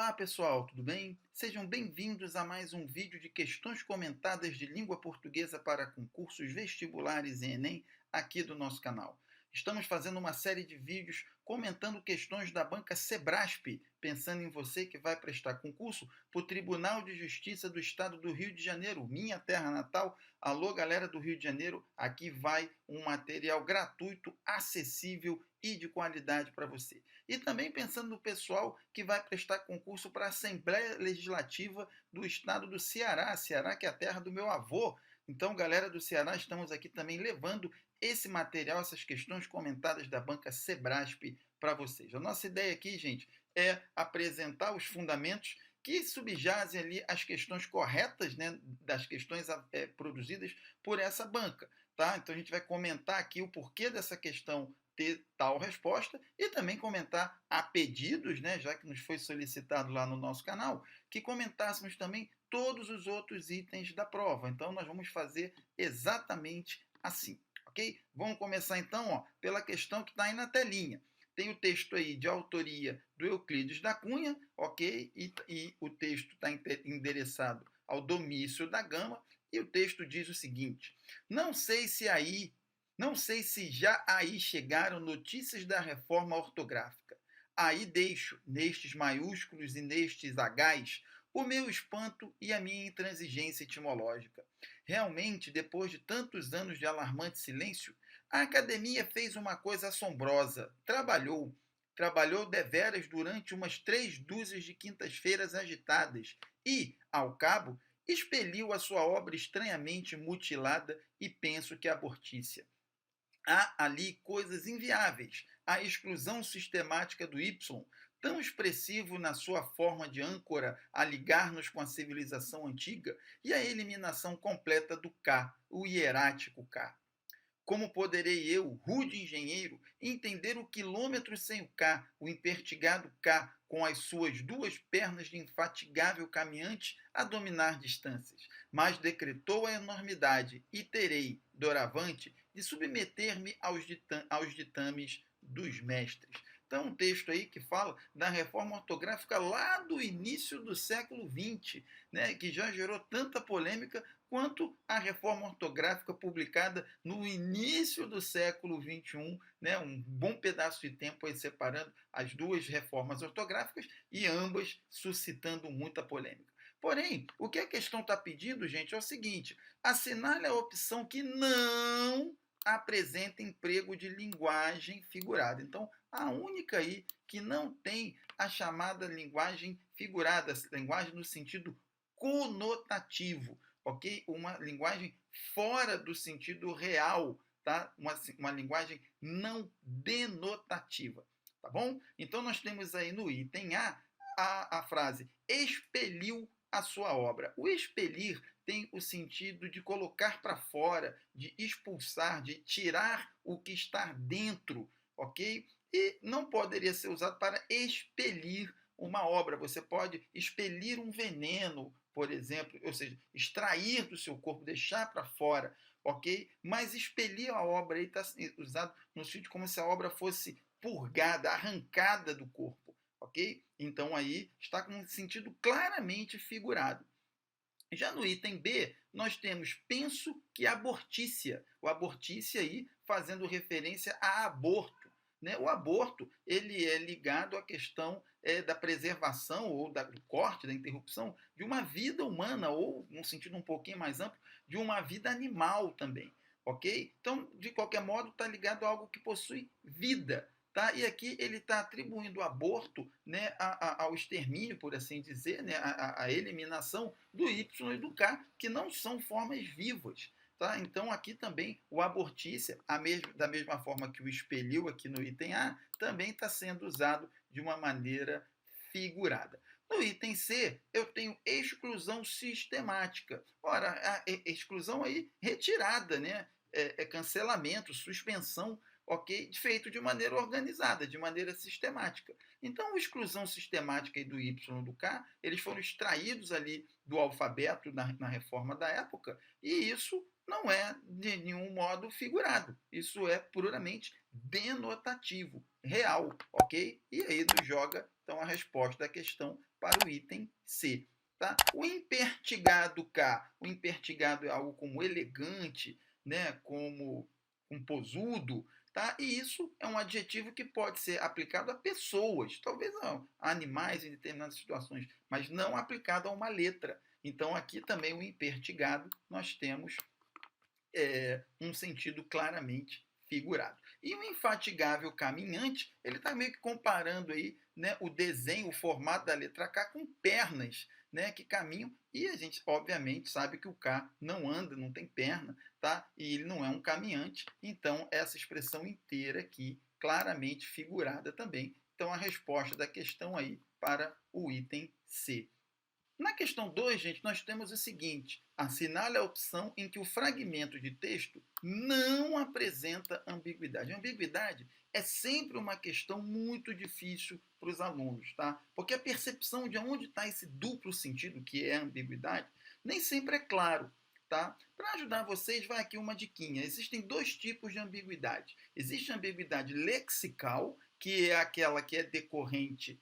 Olá pessoal, tudo bem? Sejam bem-vindos a mais um vídeo de questões comentadas de língua portuguesa para concursos vestibulares e Enem aqui do nosso canal. Estamos fazendo uma série de vídeos comentando questões da banca Sebrasp, pensando em você que vai prestar concurso para o Tribunal de Justiça do Estado do Rio de Janeiro, minha terra natal. Alô galera do Rio de Janeiro, aqui vai um material gratuito, acessível e de qualidade para você. E também pensando no pessoal que vai prestar concurso para a Assembleia Legislativa do Estado do Ceará, Ceará que é a terra do meu avô. Então, galera do Ceará, estamos aqui também levando esse material, essas questões comentadas da banca Sebrasp para vocês. A nossa ideia aqui, gente, é apresentar os fundamentos que subjazem ali as questões corretas, né, das questões produzidas por essa banca. Tá? Então, a gente vai comentar aqui o porquê dessa questão ter tal resposta e também comentar a pedidos, né, já que nos foi solicitado lá no nosso canal, que comentássemos também todos os outros itens da prova. Então, nós vamos fazer exatamente assim, ok? Vamos começar então, ó, pela questão que está aí na telinha. Tem o texto aí de autoria do Euclides da Cunha, ok? E o texto está endereçado ao Domício da Gama, e o texto diz o seguinte: não sei se já aí chegaram notícias da reforma ortográfica. Aí deixo, nestes maiúsculos e nestes hs, o meu espanto e a minha intransigência etimológica. Realmente, depois de tantos anos de alarmante silêncio, a academia fez uma coisa assombrosa. Trabalhou deveras durante umas 3 dúzias de quintas-feiras agitadas e, ao cabo, expeliu a sua obra estranhamente mutilada e penso que abortícia. Há ali coisas inviáveis, a exclusão sistemática do Y, tão expressivo na sua forma de âncora a ligar-nos com a civilização antiga, e a eliminação completa do K, o hierático K. Como poderei eu, rude engenheiro, entender o quilômetro sem o K, o impertigado K, com as suas duas pernas de infatigável caminhante a dominar distâncias? Mas decretou a enormidade e terei, doravante, de submeter-me aos ditames dos mestres. Então, um texto aí que fala da reforma ortográfica lá do início do século XX, né, que já gerou tanta polêmica quanto a reforma ortográfica publicada no início do século XXI, né, um bom pedaço de tempo aí separando as duas reformas ortográficas e ambas suscitando muita polêmica. Porém, o que a questão está pedindo, gente, é o seguinte: assinale a opção que não apresenta emprego de linguagem figurada. Então, a única aí que não tem a chamada linguagem figurada, linguagem no sentido conotativo, ok? Uma linguagem fora do sentido real, tá? Uma linguagem não denotativa, tá bom? Então, nós temos aí no item a frase expeliu a sua obra. O expelir tem o sentido de colocar para fora, de expulsar, de tirar o que está dentro, ok? E não poderia ser usado para expelir uma obra. Você pode expelir um veneno, por exemplo, ou seja, extrair do seu corpo, deixar para fora, ok? Mas expelir a obra aí está usado no sentido como se a obra fosse purgada, arrancada do corpo, ok? Então aí está com um sentido claramente figurado. Já no item B, nós temos penso que abortícia. O abortícia aí fazendo referência a aborto. Né? O aborto ele é ligado à questão da preservação ou do corte, da interrupção de uma vida humana, ou, num sentido um pouquinho mais amplo, de uma vida animal também. Ok? Então, de qualquer modo, está ligado a algo que possui vida. Tá? E aqui ele está atribuindo o aborto, né, ao extermínio, por assim dizer, né, a eliminação do Y e do K, que não são formas vivas. Tá? Então, aqui também o abortícia, da mesma forma que o expeliu aqui no item A, também está sendo usado de uma maneira figurada. No item C, eu tenho exclusão sistemática. Ora, a exclusão aí retirada, né? Cancelamento, suspensão, ok? Feito de maneira organizada, de maneira sistemática. Então, a exclusão sistemática do Y e do K, eles foram extraídos ali do alfabeto na reforma da época, e isso não é de nenhum modo figurado. Isso é puramente denotativo, real, ok? E aí nos joga, então, a resposta da questão para o item C. Tá? O impertigado K, o impertigado é algo como elegante, né? Como pomposudo, tá? E isso é um adjetivo que pode ser aplicado a pessoas, talvez a animais em determinadas situações, mas não aplicado a uma letra. Então, aqui também o impertigado nós temos um sentido claramente figurado. E o infatigável caminhante, ele está meio que comparando aí, né, o desenho, o formato da letra K com pernas, né, que caminham, e a gente obviamente sabe que o K não anda, não tem perna, tá? E ele não é um caminhante, então essa expressão inteira aqui claramente figurada também. Então a resposta da questão aí para o item C. Na questão 2, gente, nós temos o seguinte: assinale a opção em que o fragmento de texto não apresenta ambiguidade. A ambiguidade é sempre uma questão muito difícil para os alunos, tá? Porque a percepção de onde está esse duplo sentido, que é a ambiguidade, nem sempre é claro. Tá? Para ajudar vocês, vai aqui uma diquinha. Existem dois tipos de ambiguidade. Existe a ambiguidade lexical, que é aquela que é decorrente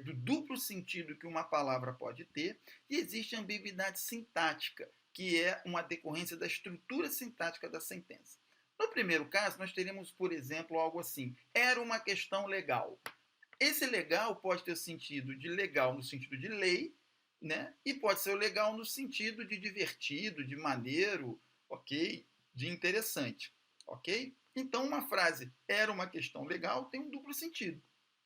do duplo sentido que uma palavra pode ter, e existe a ambiguidade sintática, que é uma decorrência da estrutura sintática da sentença. No primeiro caso, nós teríamos, por exemplo, algo assim: era uma questão legal. Esse legal pode ter o sentido de legal no sentido de lei, né? E pode ser o legal no sentido de divertido, de maneiro, ok? De interessante, ok? Então, uma frase era uma questão legal tem um duplo sentido,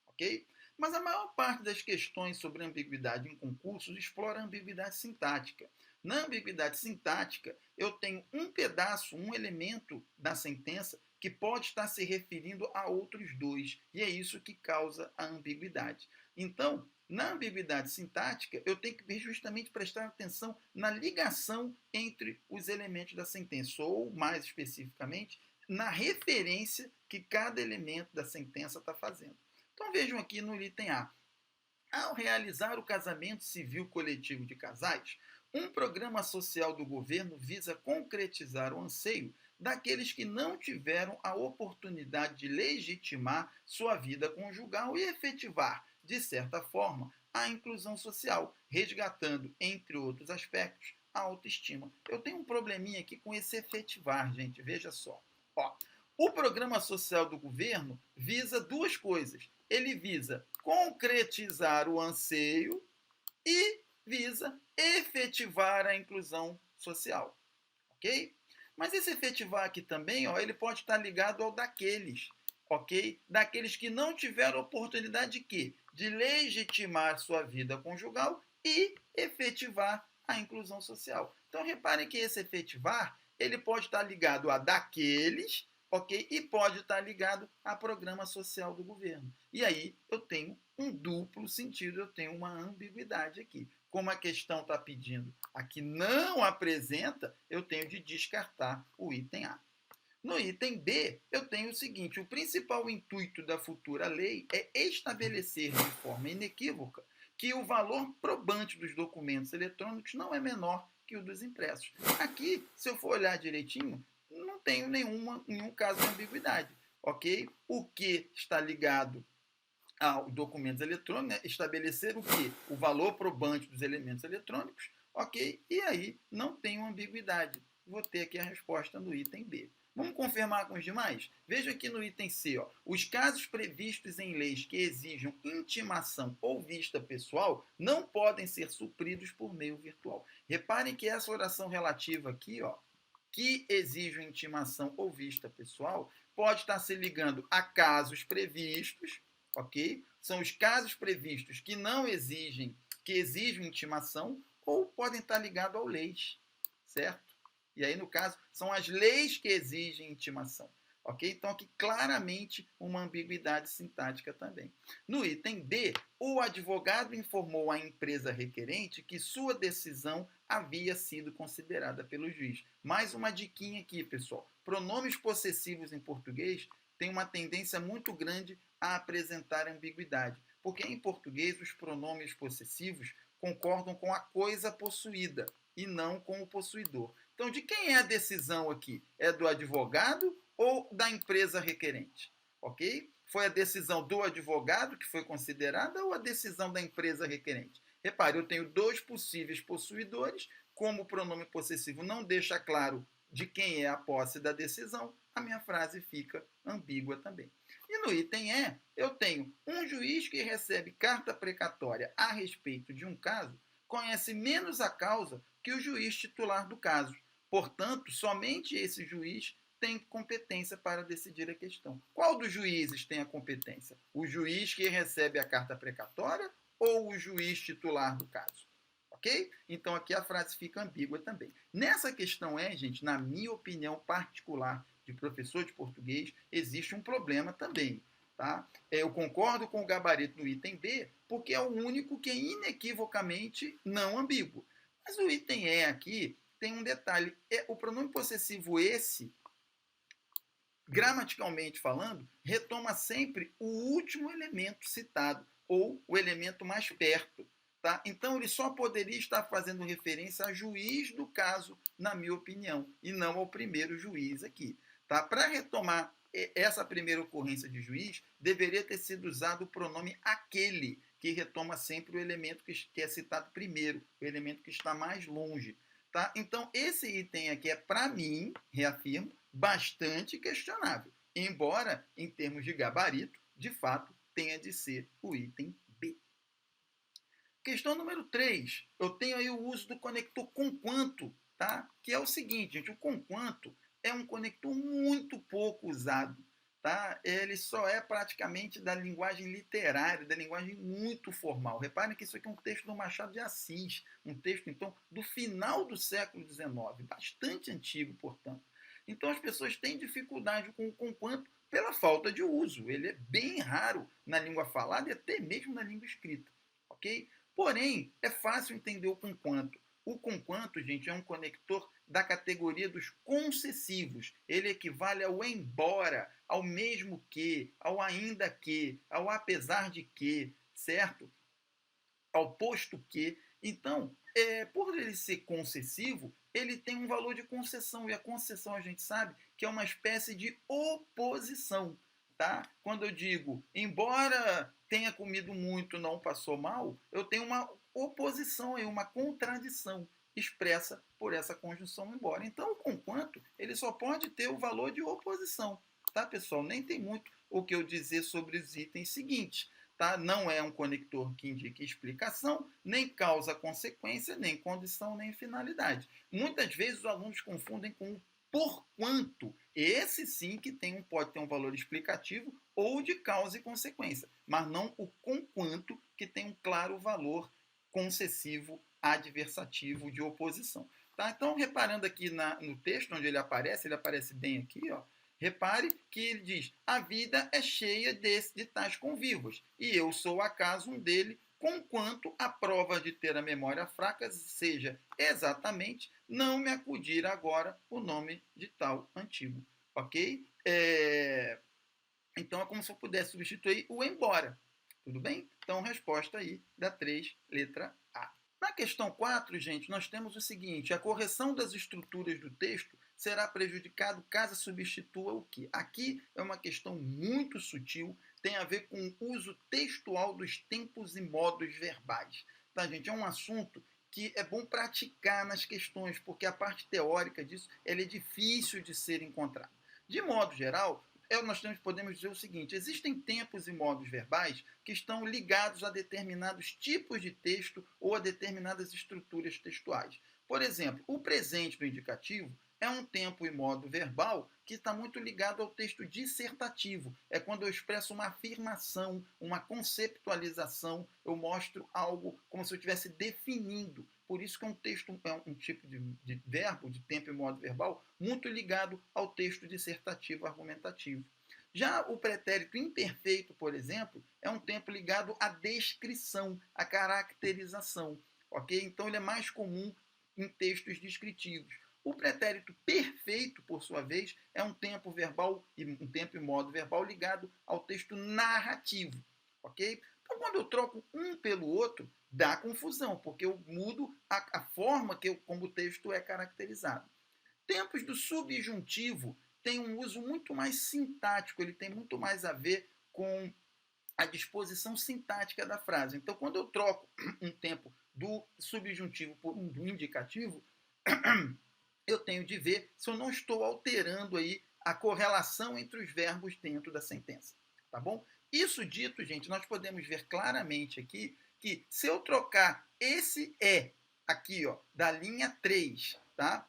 ok? Mas a maior parte das questões sobre ambiguidade em concursos explora a ambiguidade sintática. Na ambiguidade sintática, eu tenho um pedaço, um elemento da sentença que pode estar se referindo a outros dois, e é isso que causa a ambiguidade. Então, na ambiguidade sintática, eu tenho que justamente prestar atenção na ligação entre os elementos da sentença, ou, mais especificamente, na referência que cada elemento da sentença está fazendo. Então vejam aqui no item A. Ao realizar o casamento civil coletivo de casais, um programa social do governo visa concretizar o anseio daqueles que não tiveram a oportunidade de legitimar sua vida conjugal e efetivar, de certa forma, a inclusão social, resgatando, entre outros aspectos, a autoestima. Eu tenho um probleminha aqui com esse efetivar, gente, veja só. Ó, o programa social do governo visa duas coisas. Ele visa concretizar o anseio e visa efetivar a inclusão social, ok? Mas esse efetivar aqui também, ó, ele pode estar ligado ao daqueles, ok? Daqueles que não tiveram oportunidade de quê? De legitimar sua vida conjugal e efetivar a inclusão social. Então reparem que esse efetivar, ele pode estar ligado a daqueles, ok? E pode estar ligado a programa social do governo. E aí eu tenho um duplo sentido, eu tenho uma ambiguidade aqui. Como a questão está pedindo aqui não apresenta, eu tenho de descartar o item A. No item B, eu tenho o seguinte: o principal intuito da futura lei é estabelecer de forma inequívoca que o valor probante dos documentos eletrônicos não é menor que o dos impressos. Aqui, se eu for olhar direitinho, não tenho nenhum caso de ambiguidade, ok? O que está ligado ao documentos eletrônicos, né? Estabelecer o que? O valor probante dos elementos eletrônicos, ok? E aí não tenho ambiguidade. Vou ter aqui a resposta no item B. Vamos confirmar com os demais? Veja aqui no item C, ó, os casos previstos em leis que exijam intimação ou vista pessoal não podem ser supridos por meio virtual. Reparem que essa oração relativa aqui, ó, que exijam intimação ou vista pessoal, pode estar se ligando a casos previstos, ok? São os casos previstos que não exigem, que exigem intimação, ou podem estar ligados ao leis, certo? E aí, no caso, são as leis que exigem intimação. Ok? Então, aqui claramente uma ambiguidade sintática também. No item B, o advogado informou à empresa requerente que sua decisão havia sido considerada pelo juiz. Mais uma diquinha aqui, pessoal. Pronomes possessivos em português têm uma tendência muito grande a apresentar ambiguidade, porque em português os pronomes possessivos concordam com a coisa possuída e não com o possuidor. Então, de quem é a decisão aqui? É do advogado ou da empresa requerente? ok? Foi a decisão do advogado que foi considerada ou a decisão da empresa requerente? Repare, eu tenho dois possíveis possuidores, como o pronome possessivo não deixa claro de quem é a posse da decisão, a minha frase fica ambígua também. E no item E, eu tenho um juiz que recebe carta precatória a respeito de um caso, conhece menos a causa que o juiz titular do caso. Portanto, somente esse juiz tem competência para decidir a questão. Qual dos juízes tem a competência? O juiz que recebe a carta precatória ou o juiz titular do caso? Ok? Então aqui a frase fica ambígua também. Nessa questão gente, na minha opinião particular de professor de português, existe um problema também. Tá? Eu concordo com o gabarito do item B, porque é o único que é inequivocamente não ambíguo. Mas o item E aqui tem um detalhe. O pronome possessivo esse, gramaticalmente falando, retoma sempre o último elemento citado, ou o elemento mais perto. Tá? Então, ele só poderia estar fazendo referência a juiz do caso, na minha opinião, e não ao primeiro juiz aqui. Tá? Para retomar essa primeira ocorrência de juiz, deveria ter sido usado o pronome aquele, que retoma sempre o elemento que é citado primeiro, o elemento que está mais longe. Tá? Então, esse item aqui é, para mim, reafirmo, bastante questionável, embora, em termos de gabarito, de fato, tenha de ser o item B. Questão número 3. Eu tenho aí o uso do conector conquanto, tá? Que é o seguinte, gente, o conquanto é um conector muito pouco usado. Tá? Ele só é praticamente da linguagem literária, da linguagem muito formal. Reparem que isso aqui é um texto do Machado de Assis, um texto, então, do final do século XIX, bastante antigo, portanto. Então, as pessoas têm dificuldade com o conquanto pela falta de uso. Ele é bem raro na língua falada e até mesmo na língua escrita. Ok? Porém, é fácil entender o conquanto. O conquanto, gente, é um conector da categoria dos concessivos. Ele equivale ao embora, ao mesmo que, ao ainda que, ao apesar de que, certo? Ao posto que. Então, por ele ser concessivo, ele tem um valor de concessão. E a concessão, a gente sabe que é uma espécie de oposição. Tá? Quando eu digo, embora tenha comido muito, não passou mal, eu tenho uma oposição, uma contradição expressa por essa conjunção embora. Então, o conquanto, ele só pode ter o valor de oposição. Tá, pessoal? Nem tem muito o que eu dizer sobre os itens seguintes. Tá? Não é um conector que indique explicação, nem causa consequência, nem condição, nem finalidade. Muitas vezes os alunos confundem com o porquanto. Esse sim que pode ter um valor explicativo ou de causa e consequência, mas não o conquanto, que tem um claro valor concessivo, adversativo, de oposição. Tá? Então, reparando aqui no texto onde ele aparece bem aqui, ó. Repare que ele diz: a vida é cheia de tais convívos, e eu sou acaso um dele, conquanto a prova de ter a memória fraca seja exatamente não me acudir agora o nome de tal antigo. Ok? Então é como se eu pudesse substituir o embora. Tudo bem? Então, resposta aí da 3, letra A. Na questão 4, gente, nós temos o seguinte: a correção das estruturas do texto será prejudicado caso substitua o que? Aqui é uma questão muito sutil, tem a ver com o uso textual dos tempos e modos verbais. Tá, gente? É um assunto que é bom praticar nas questões, porque a parte teórica disso ela é difícil de ser encontrada. De modo geral, nós podemos dizer o seguinte: existem tempos e modos verbais que estão ligados a determinados tipos de texto ou a determinadas estruturas textuais. Por exemplo, o presente do indicativo é um tempo e modo verbal que está muito ligado ao texto dissertativo. É quando eu expresso uma afirmação, uma conceptualização, eu mostro algo como se eu estivesse definindo. Por isso que é um tipo de verbo, de tempo e modo verbal, muito ligado ao texto dissertativo argumentativo. Já o pretérito imperfeito, por exemplo, é um tempo ligado à descrição, à caracterização. Ok? Então ele é mais comum em textos descritivos. O pretérito perfeito, por sua vez, é um tempo e modo verbal ligado ao texto narrativo. Ok? Então, quando eu troco um pelo outro, dá confusão, porque eu mudo a forma como o texto é caracterizado. Tempos do subjuntivo tem um uso muito mais sintático, ele tem muito mais a ver com a disposição sintática da frase. Então, quando eu troco um tempo do subjuntivo por um do indicativo, eu tenho de ver se eu não estou alterando aí a correlação entre os verbos dentro da sentença, tá bom? Isso dito, gente, nós podemos ver claramente aqui que se eu trocar esse é aqui, ó, da linha 3, tá?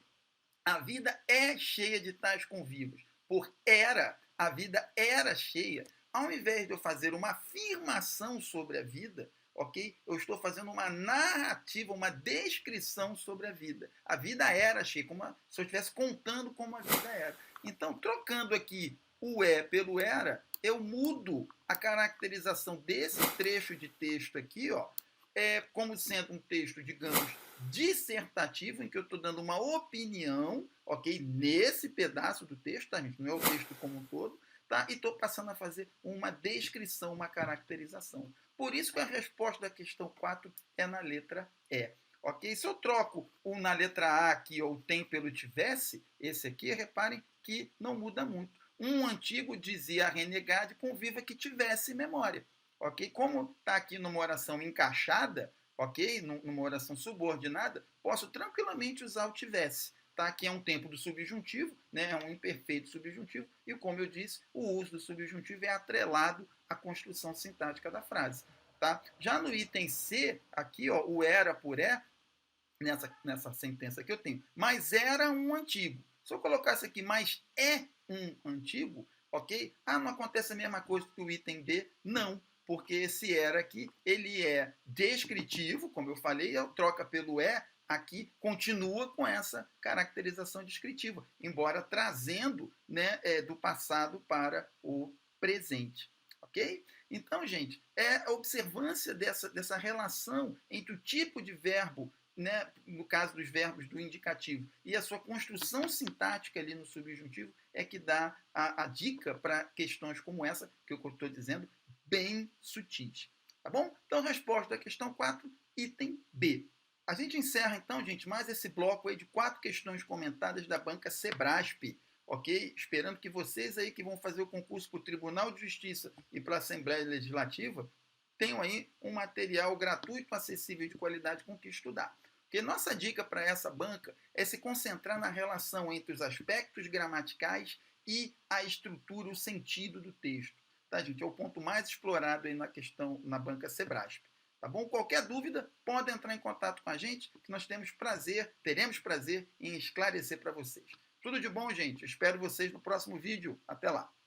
A vida é cheia de tais convívios. Por era, a vida era cheia. Ao invés de eu fazer uma afirmação sobre a vida, ok? Eu estou fazendo uma narrativa, uma descrição sobre a vida. A vida era cheia, como se eu estivesse contando como a vida era. Então, trocando aqui o é pelo era, eu mudo a caracterização desse trecho de texto aqui, ó, como sendo um texto, digamos, dissertativo, em que eu estou dando uma opinião, ok? Nesse pedaço do texto, tá, gente? Não é o texto como um todo, tá? E estou passando a fazer uma descrição, uma caracterização. Por isso que a resposta da questão 4 é na letra E. Ok? Se eu troco o na letra A aqui, ou tem pelo tivesse, esse aqui, reparem que não muda muito. Um antigo dizia a renegade conviva que tivesse memória. Ok? Como está aqui numa oração encaixada, ok? Numa oração subordinada, posso tranquilamente usar o tivesse. Tá? Que é um tempo do subjuntivo, né? É um imperfeito subjuntivo, e como eu disse, o uso do subjuntivo é atrelado à construção sintática da frase. Tá? Já no item C, aqui, ó, o era por nessa sentença que eu tenho, mas era um antigo. Se eu colocasse aqui, mas é um antigo, ok? Ah, não acontece a mesma coisa que o item D? Não, porque esse era aqui, ele é descritivo, como eu falei, eu troca pelo aqui continua com essa caracterização descritiva, embora trazendo, né, do passado para o presente. Ok? Então, gente, é a observância dessa relação entre o tipo de verbo, né, no caso dos verbos do indicativo, e a sua construção sintática ali no subjuntivo é que dá a dica para questões como essa que eu estou dizendo, bem sutis. Tá bom? Então, resposta da questão 4, item B. A gente encerra então, gente, mais esse bloco aí de 4 questões comentadas da banca Sebrasp, ok? Esperando que vocês aí que vão fazer o concurso para o Tribunal de Justiça e para a Assembleia Legislativa tenham aí um material gratuito, acessível e de qualidade com que estudar. Porque nossa dica para essa banca é se concentrar na relação entre os aspectos gramaticais e a estrutura, o sentido do texto. Tá, gente? É o ponto mais explorado aí na questão na banca Sebrasp. Tá bom? Qualquer dúvida, pode entrar em contato com a gente, que nós teremos prazer em esclarecer para vocês. Tudo de bom, gente. Espero vocês no próximo vídeo. Até lá.